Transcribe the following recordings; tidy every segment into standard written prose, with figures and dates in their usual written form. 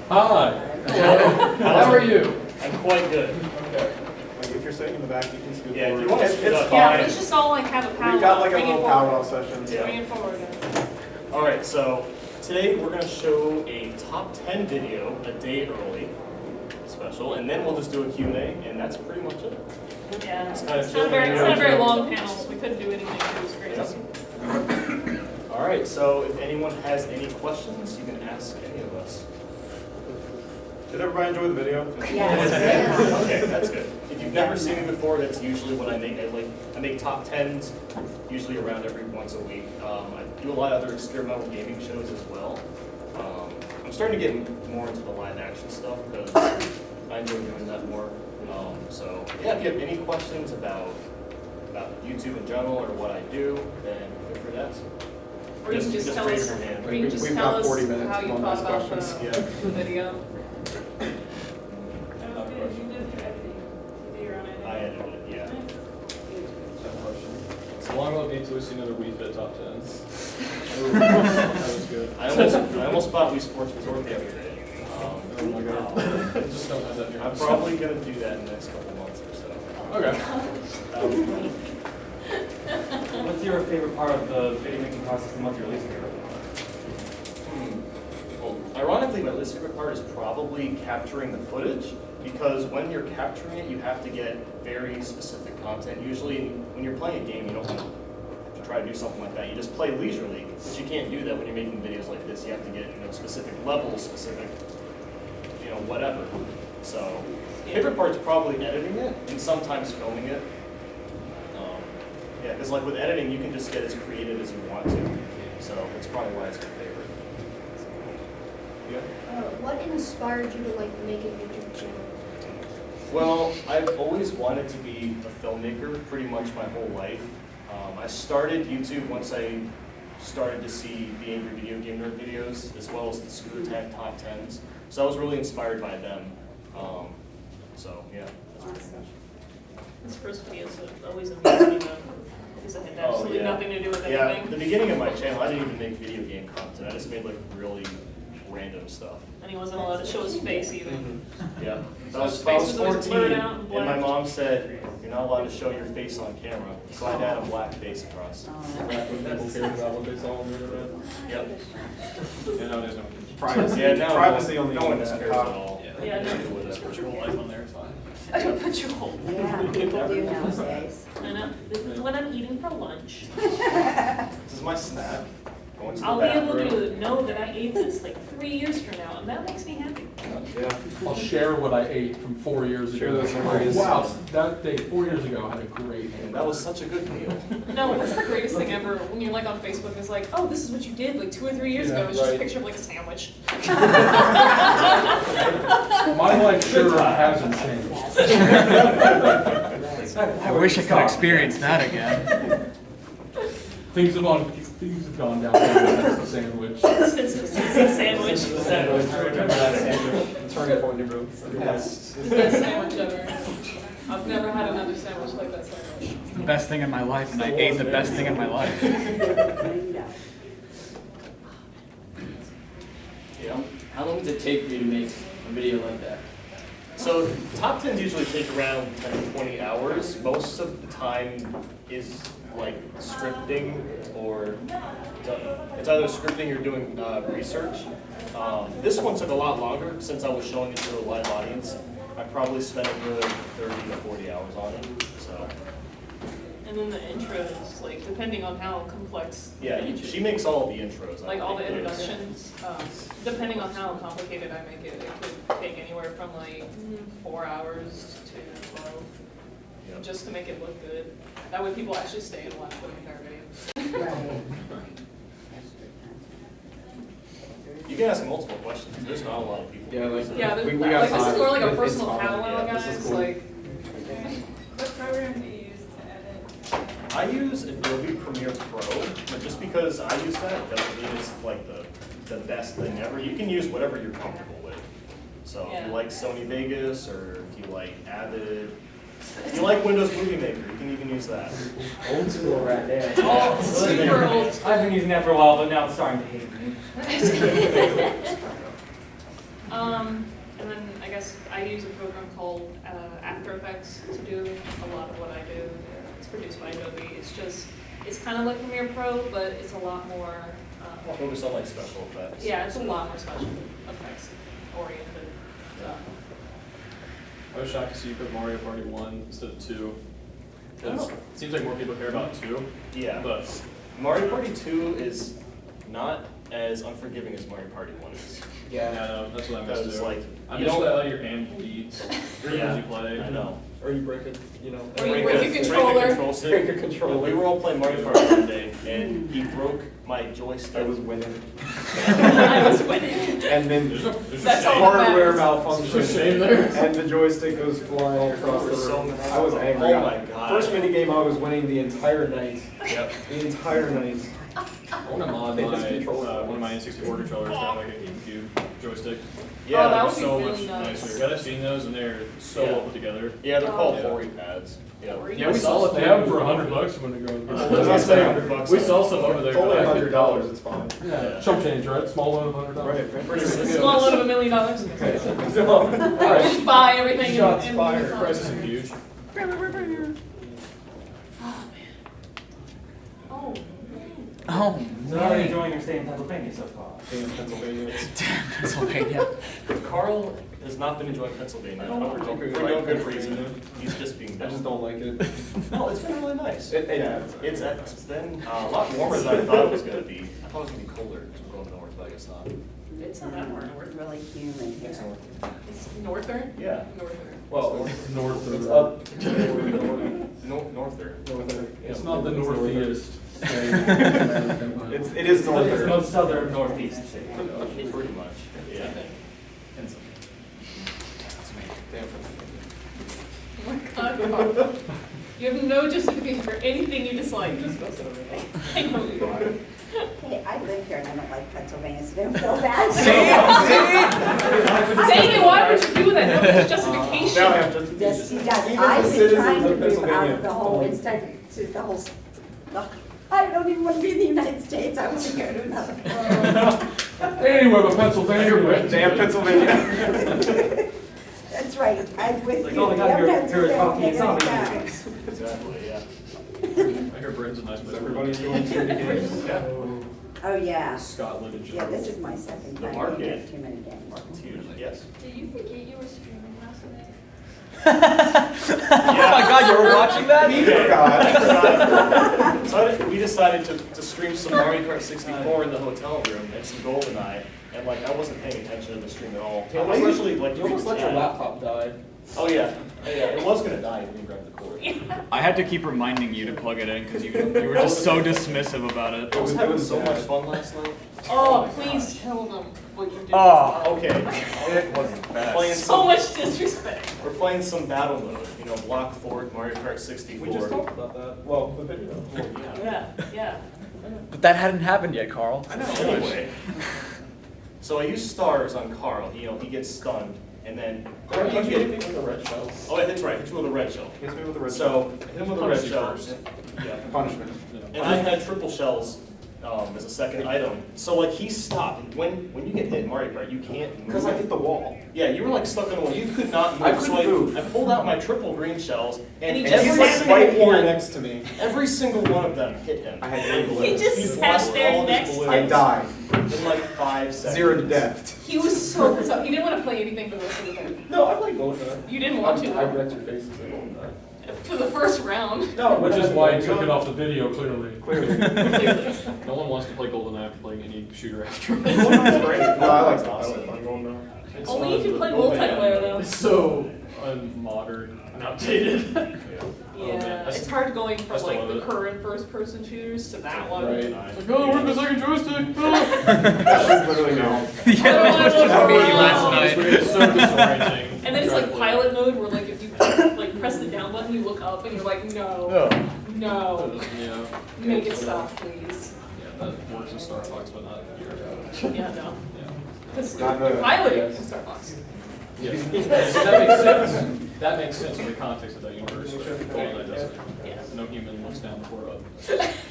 Hi. How are you? I'm quite good. Okay. Like if you're sitting in the back, you can scoot Yeah, if forward. you want to scoot up, Yeah, fine. let's just all like have a powwow. We've got like a Bring it little forward. powwow session. Yeah. Bring it forward. All right, so today we're going to show a top 10 video a day early special, and then we'll just do a Q&A, and that's pretty much it. Yeah, It's it's kind of not chill. a very long panel, so we couldn't do anything too crazy. Yep. All right, so if anyone has any questions, you can ask any of us. Did everybody enjoy the video? Yes. Okay, that's good. If you've never seen me before, that's usually what I make. I make top 10s, usually around every once a week. I do a lot of other experimental gaming shows as well. I'm starting to get more into the live action stuff because I enjoy doing that more. So yeah, if you have any questions about YouTube in general or what I do, then feel free to ask. Or you can just tell raise us, your hand. or you can just We've tell got us 40 minutes how you on thought those about questions. Yeah. the video. I edited it, yeah. So long will it be till we see another Wii Fit top 10? That was good. I almost bought Wii Sports Resort the other day. Oh my god. I just don't have that in your I'm house. probably going to do that in the next couple months or so. Okay. That would be fun. What's your favorite part of the video making process and what's your least favorite? Well, ironically, my least favorite part is probably capturing the footage, because when you're capturing it, you have to get very specific content. Usually, when you're playing a game, you don't want to try to do something like that. You just play leisurely, but you can't do that when you're making videos like this. You have to get specific levels, specific, whatever. So, favorite part's probably editing it and sometimes filming it. Yeah, because like with editing, you can just get as creative as you want to. So that's probably why it's my favorite. Yeah. What inspired you to make a YouTube channel? Well, I've always wanted to be a filmmaker pretty much my whole life. I started YouTube once I started to see the Angry Video Game Nerd videos, as well as the Screw Attack Top 10s. So I was really inspired by them. So yeah, that's pretty much. This first video is always amused me though, because it had absolutely yeah. nothing to do with Yeah, anything. the beginning of my channel, I didn't even make video game content. I just made like really random stuff. And he wasn't allowed to show his face even. Yeah. So I his was face was always 14, blurred out and and my black. mom said, "You're not allowed to show your face on camera." So I had a black face across. Back when people cared about what they saw on the internet. Yep. Yeah, nowadays no. Privacy. Yeah, now Privacy on the no one internet. cares at all. Yeah, no. Just do whatever. Put your whole life on there, it's fine. I don't put your whole. Yeah, people do nowadays. I know. This is what I'm eating for lunch. This is my snack. Going to the I'll be able bathroom. to know that I ate this like 3 years from now, and that makes me happy. Yeah. I'll share what I ate from 4 years ago. Share those memories. Wow, that day 4 years ago I had a great And hamburger. that was such a good meal. No, what's the greatest thing ever when you're like on Facebook? It's like, oh, this is what you did like 2 or 3 years ago. It's just a right. picture of like a sandwich. My life sure hasn't changed. I wish I could experience that again. Things have gone down. That's the sandwich. It's a sandwich. Remember that sandwich? Turning point, bro. It's the best sandwich ever. I've never had another sandwich like that sandwich. It's the best thing in my life, and I ate the best thing in my life. Yeah. How long does it take for you to make a video like that? So top 10s usually take around 10 to 20 hours. Most of the time is like scripting, or it's either scripting or doing research. This one took a lot longer since I was showing it to a live audience. I probably spent a good 30 to 40 hours on it. So And then the intros, like depending on how complex. yeah, she makes all the intros. Like all the introductions, depending on how complicated I make it, it could take anywhere from like 4 hours to 12, Yep. just to make it look good. That way people actually stay and watch the entire video. You can ask multiple questions. There's not a lot of people. Yeah, like Yeah, we got like, this is time. more like a It's personal fine. powwow, Yeah, this guys. is cool. Like, What program do you use to edit? I use Adobe Premiere Pro, but just because I use that doesn't mean it's like the best thing ever. You can use whatever you're comfortable with. So if Yeah. you like Sony Vegas, or if you like Avid, if you like Windows Movie Maker, you can even use that. Old school right there. oh, super old. I've been using that for a while, but now it's starting to hate me. And then I guess I use a program called After Effects to do a lot of what I do. It's produced by Adobe. It's kind of like Premiere Pro, but it's a lot more. I'll focus on like special effects. Yeah, it's a lot more special effects oriented. I was shocked to see you put Mario Party 1 instead of 2. Because Oh. it seems like more people care about 2. Yeah. But Mario Party 2 is not as unforgiving as Mario Party 1 is. yeah, no, that's what I missed Because too. like, I you missed don't- that your hand bleeds as you play. I know. Or you break it, you know. Or you break a controller. control stick. Break a controller. We were all playing Mario Party one day, and he broke my joystick. I was winning. I was winning. And then There's a That's all shame. that hardware matters. There's a shame malfunction, there. and the joystick goes flying across the room. I was angry. Oh my god. First minigame, I was winning the entire night. Yep. The entire night. I want to mod They just my, control it. one of my N64 controllers to have like a GameCube joystick. Yeah, Oh, that they're would be so really much nice. nicer. Yeah, I've seen those and they're so Yeah. well put together. Yeah, they're called Yeah. Hori pads. Yeah. Yeah, we saw it. They have them for $100 when they go. I was gonna say $100. We saw some over there. It's only but I $100, it's fine. Yeah, chump change, right? Small loan of $100. Right. Pretty A good. small loan of $1 million. Alright. Just buy everything Shots and fired. move on. Price isn't huge. Oh, Oh, So how are you enjoying your stay in Pennsylvania so far? In Pennsylvania. damn Pennsylvania. Carl has not been enjoying Pennsylvania. I don't for particularly no like good Pennsylvania. reason. He's just being I dumb. just don't like it. No, it's been really nice. Yeah. It's been a lot warmer than I thought it was going to be. I thought it was going to be colder because we're going north, but I guess not. it's not that far north. Really humid here. It's northern? Yeah. Northern. Well, It's north of. it's up. Norther. It's not the northeast. It is It's northern. most southern northeast. Pretty much. Yeah. Oh my God. You have no justification for anything you dislike. Just go sit over there. I know you are. Hey, I live here and I don't like Pennsylvania, so don't feel bad. Saying it, why would you do that? No, there's justification. Now I have justification. Yes, he does. Even I've the been citizens trying to of move out Pennsylvania. of the whole, instead to the whole, I don't even want to be in the United States, I want to go to another. Anyway, but Pennsylvania. Damn Pennsylvania. That's right, I'm with Like you. all they got Damn here is coffee and zombie Pennsylvania. movies. Exactly, yeah. I hear Britain's a nice place. Everybody's doing 2D games. Yeah. Oh, yeah. Scotland and Yeah, this is my second The time market. being at TooManyGames. It's huge, yes. Did you forget you were streaming last night? Oh my God, you were watching that? He forgot. So we decided to stream some Mario Kart 64 in the hotel room and some GoldenEye, and like I wasn't paying attention to the stream at all. I was actually like, You almost let your laptop die. Oh yeah, it was gonna die when you grabbed the cord. I had to keep reminding you to plug it in because you were just so dismissive about it. I was having so much fun last night. Oh, please tell them what you did. Oh. Okay, It wasn't playing So some, much disrespect. we're playing some battle mode, you know, Block Fort, Mario Kart 64. We just talked about that. Well, the video. Yeah. Yeah. But that hadn't happened yet, Carl. I know. Anyway, so I use stars on Carl. You know, he gets stunned, and then Don't you you get. hit me with a red shell? Oh, yeah, that's right. Hit you with a red shell. Hits me with a red shell. So hit him with a red Punish you shell. first. Yeah. Punishment. And I had triple shells as a second item. So like he stopped. When you get hit in Mario Kart, you can't move. Because I hit the wall. Yeah, you were like stuck on the wall. You could not move. I couldn't so move. I pulled out my triple green shells, and And he every just He's sat like right single here one, next to me. every single one of them hit him. I had 8 He balloons. just He sat lost there all his next to balloons. I died. In like 5 seconds. 0 to death. He was so pissed off. He didn't want to play anything for the rest of the game. No, I played GoldenEye. You didn't want I to. wrecked your faces at GoldenEye. For the first round. No, Which is why I took it off the video, clearly. Clearly. Clearly. No one wants to play GoldenEye after playing any shooter after. GoldenEye's great. No, I like Awesome. GoldenEye. It's Only fun, if you but play GoldenEye, multiplayer, though. It's so unmodern and outdated. Oh, man. Yeah, That's- it's hard going I from still like love the it. current first-person shooters to that one. Right. Like, oh, where's my second joystick? Oh. That was literally me. Yeah, that was just me last night. It's so disorienting. And then it's like pilot mode where like if you like press the down button, you look up and you're like, no, no, Yeah. make it stop, please. Yeah, that works in Star Fox, but not here. Yeah, no. Yeah. Because Not the- piloting yes. is Star Fox. Yeah. So that makes sense. That makes sense in the context of that universe. But GoldenEye doesn't. Yeah. No human looks down before up.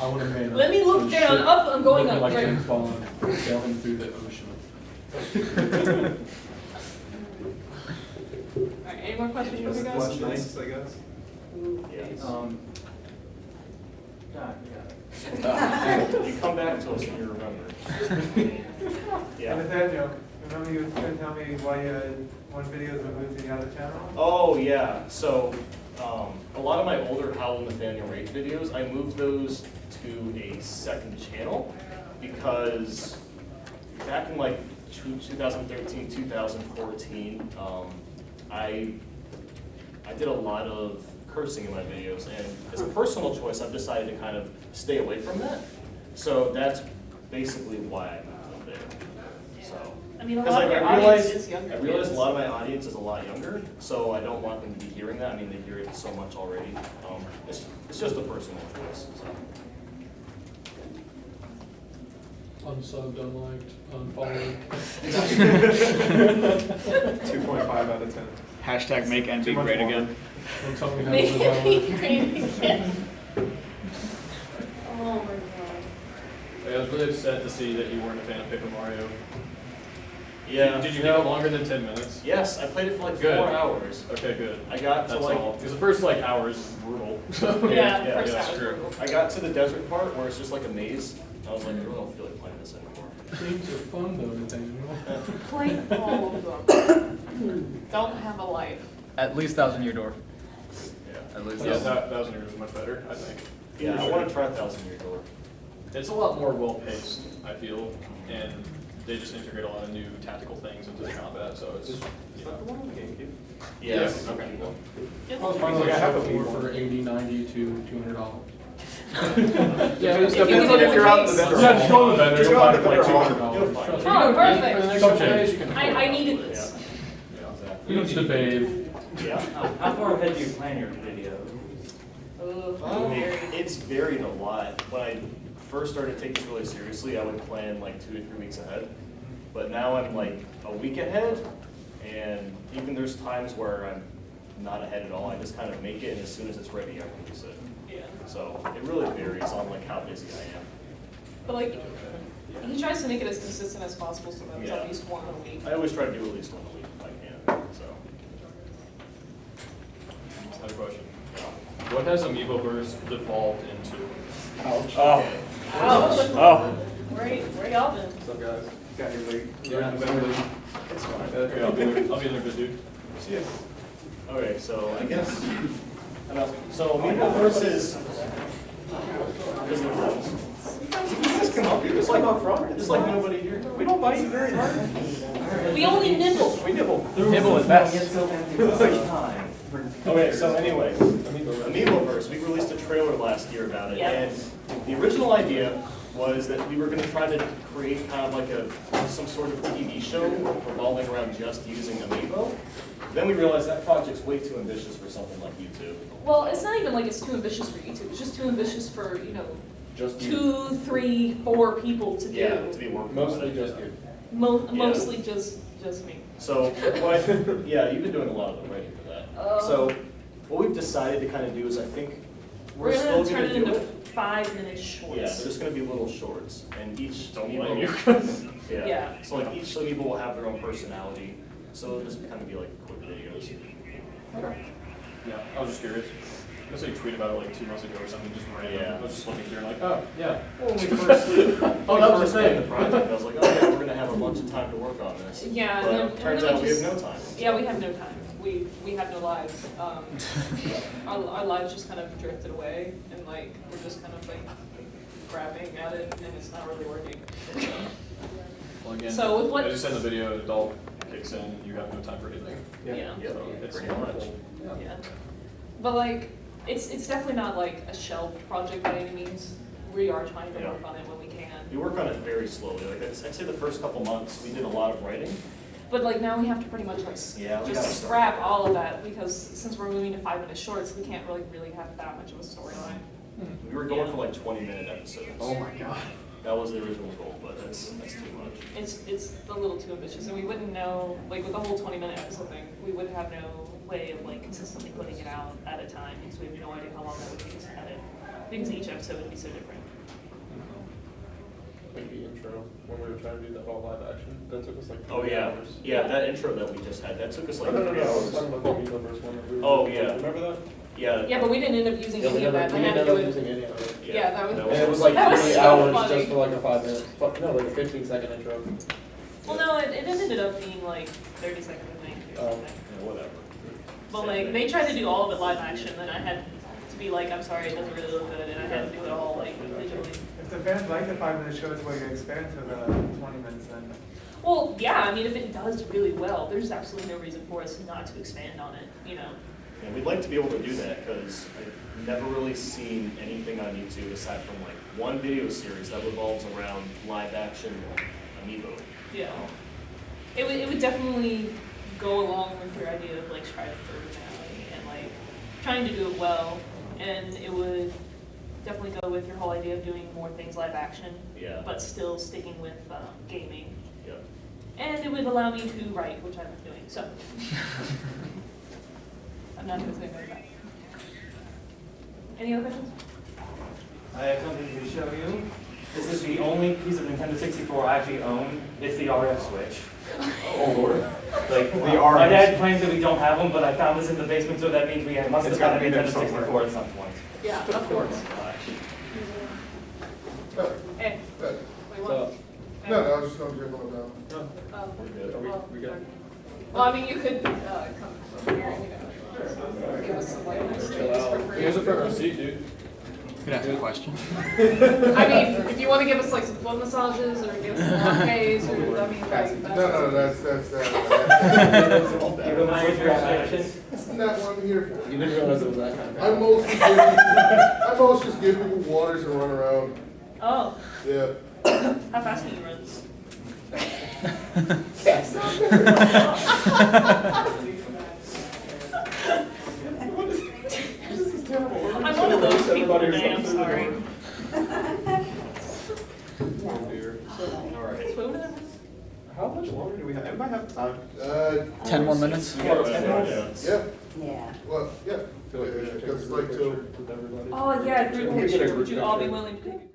I would have made Let me look down, up, I'm going looking up. like Right. James Bond sailing through the ocean. questions for me, Less guys? nice, I guess. Yes. Yeah. You come back to us when you remember. Yeah. Nathaniel, remember you were going to tell me why you had one video that moved to the other channel? Oh, yeah. So, a lot of my older How Will Nathaniel Rate videos, I moved those to a second channel because back in like 2013, 2014, I did a lot of cursing in my videos, and as a personal choice, I've decided to kind of stay away from that. So that's basically why I moved them there. So. I mean, a Because lot of I your audience realize, is younger. I realize a kids. lot of my audience is a lot younger, so I don't want them to be hearing that. I mean, they hear it so much already. It's just a personal choice. So. Unsubbed, unliked, unfollowed. 2.5 out of 10. Hashtag make NB Too much great water. again. Don't tell me how to Make live it great again. Oh my god. I was really upset to see that you weren't a fan of Paper Mario. Yeah. Did you go longer than 10 minutes? Yes, I played it for like Good. 4 hours. Okay, good. I got to That's like, all. Because the first like hour is brutal. Yeah, yeah, first that's hour. true. I got to the desert part where it's just like a maze. I was like, I really don't feel like playing this anymore. Games are fun though, Nathaniel. Play all of them. Don't have a life. At least 1,000-Year Door. Yeah. At least Yeah, that's 1,000 years is much better, I think. Yeah, I want to try 1,000-Year Door. It's a lot more well paced, I feel, and they just integrate a lot of new tactical things into the combat, so it's. Is that the one on the GameCube? Yes. Okay. Well, finally, I have a for $80, $90 to $200. Yeah, If you get if you're out in the vendor Yeah, just go in the vendor, Just you'll go in find the it for like vendor hall. You'll $200. find Trust it. me. Oh, perfect. For the next Some couple days, change. you can. I needed this. You don't need to bathe. Yeah. How far ahead do you plan your video? Very. It's varied a lot. When I first started taking this really seriously, I would plan like 2 to 3 weeks ahead. But now I'm like a week ahead, and even there's times where I'm not ahead at all. I just kind of make it, and as soon as it's ready, I release it. Yeah. So it really varies on like how busy I am. But like, he tries to make it as consistent as possible, so that it's Yeah. at least one a week. I always try to do at least 1 a week if I can. So. I have a question. What has Amiiboverse devolved into? Ouch. Oh. Ouch. Oh. Where y'all been? What's up, guys? Got your league. Yeah, in the vendor. It's fine. Okay, I'll be there, good dude. See ya. Okay, so I guess, so Amiiboverse is. Just come up here, just like up front, just like nobody here. We don't bite very hard. We only nibble. We nibble. Nibble is best. Okay, so anyway, Amiiboverse, we released a trailer last year about it, Yep. and the original idea was that we were going to try to create kind of like some sort of TV show revolving around just using Amiibo. Then we realized that project's way too ambitious for something like YouTube. Well, it's not even like it's too ambitious for YouTube. It's just too ambitious for, you know, Just 2, 3, 4 people to do. Yeah, to be working on Mostly it. just you. Mostly just me. So, yeah, you've been doing a lot of the writing for that. So, what we've decided to kind of do is I think we're We're still gonna turn going to it do into it. 5-minute shorts. Yeah, they're just going to be little shorts, and each Don't Amiibo- blame you. Yeah. So like each Amiibo will have their own personality, so it'll just kind of be like quick videos. Yeah, I was just curious. I guess I tweeted about it like 2 months ago or something, just random. Yeah. I was just looking through and like, oh, yeah. Well, when we first, Oh, that was the began thing. the project, I was like, oh yeah, we're going to have a bunch of time to work on this. Yeah, and But then- it turns and then out we we have just- no time. Yeah, we have no time. We have no lives. Our lives just kind of drifted away, and like we're just kind of like grabbing at it, and it's not really working. Well, again, So with what- as you said in the video, adult kicks in, you have no time for anything. Yeah. Yeah, So it's pretty much. Yeah. But like, it's definitely not like a shelved project by any means. We are trying to Yeah. work on it when we can. We work on it very slowly. Like I'd say the first couple months, we did a lot of writing. But like now we have to pretty much like Yeah, we gotta just start. scrap all of that because since we're moving to 5-minute shorts, we can't really have that much of a storyline. We were going for like 20-minute episodes. Oh my god. That was the original goal, but that's too much. It's a little too ambitious, and we wouldn't know, like with the whole 20-minute episode thing, we would have no way of like consistently putting it out at a time because we have no idea how long that would take us to edit. Because each episode would be so different. Maybe intro when we were trying to do that all live action. That took us like 3 Oh, yeah. hours. Yeah, that intro that we just had, that took us like No, 3 I was hours. talking about the Videographer one that we were Oh, doing. yeah. Remember that? Yeah. Yeah, but we didn't end up using Yeah, any of that. I we had didn't to end do up it. using any of it. Yeah, that was. And it was like That was 3 so hours funny. just for like a 5 minute, no, like a 15-second intro. Well, no, it ended up being like 30 seconds, I think, or something. Yeah, whatever. But Same like, thing. they tried to do all of it live action, and I had to be like, I'm sorry, it doesn't really look good, and I had to do it all like digitally. If the fans like the 5-minute shows, will you expand to the 20 minutes then? Well, yeah, I mean, if it does really well, there's absolutely no reason for us not to expand on it, you know? Yeah, we'd like to be able to do that because I've never really seen anything on YouTube aside from like one video series that revolves around live action amiibo. Yeah. It would definitely go along with your idea of like striving for originality and like trying to do it well, and it would definitely go with your whole idea of doing more things live action, Yeah. but still sticking with gaming. Yeah. And it would allow me to write, which I'm doing, so. I'm not gonna say no to that. Any other questions? I have something to show you. This is the only piece of Nintendo 64 I actually own. It's the RF switch. Oh Lord. Like, The my RF dad claims that we don't have one, but I found this in the basement, so that means we must It's have had gotta a be there Nintendo 64 at some point. Yeah, of course. Hey, Good. wait, So, what? no, I was just gonna dribble it down. We're good. Well, We good? Well, I mean, you could come over here and, you know, give us some like nice Chill drinks for out. free. Here's a front row seat, dude. Could ask a question. I mean, if you want to give us like some foot massages or give us some lattes or, I mean, like, No, that's Give them my reaction. That's not what I'm here for. You didn't realize it was that kind of I mostly just give people waters and run around. oh, Yeah. how fast can you run? I'm one of those people today, I'm sorry. Oh dear. All right. Swoon? How much longer do we have? Anybody have time? 10 more minutes? We got 10 more minutes. Yeah. Yeah. Well, yeah. I feel like we should take Because a it's group like picture till. with everybody. Oh, yeah, group We'll get a picture. group Would you all be picture. willing to take a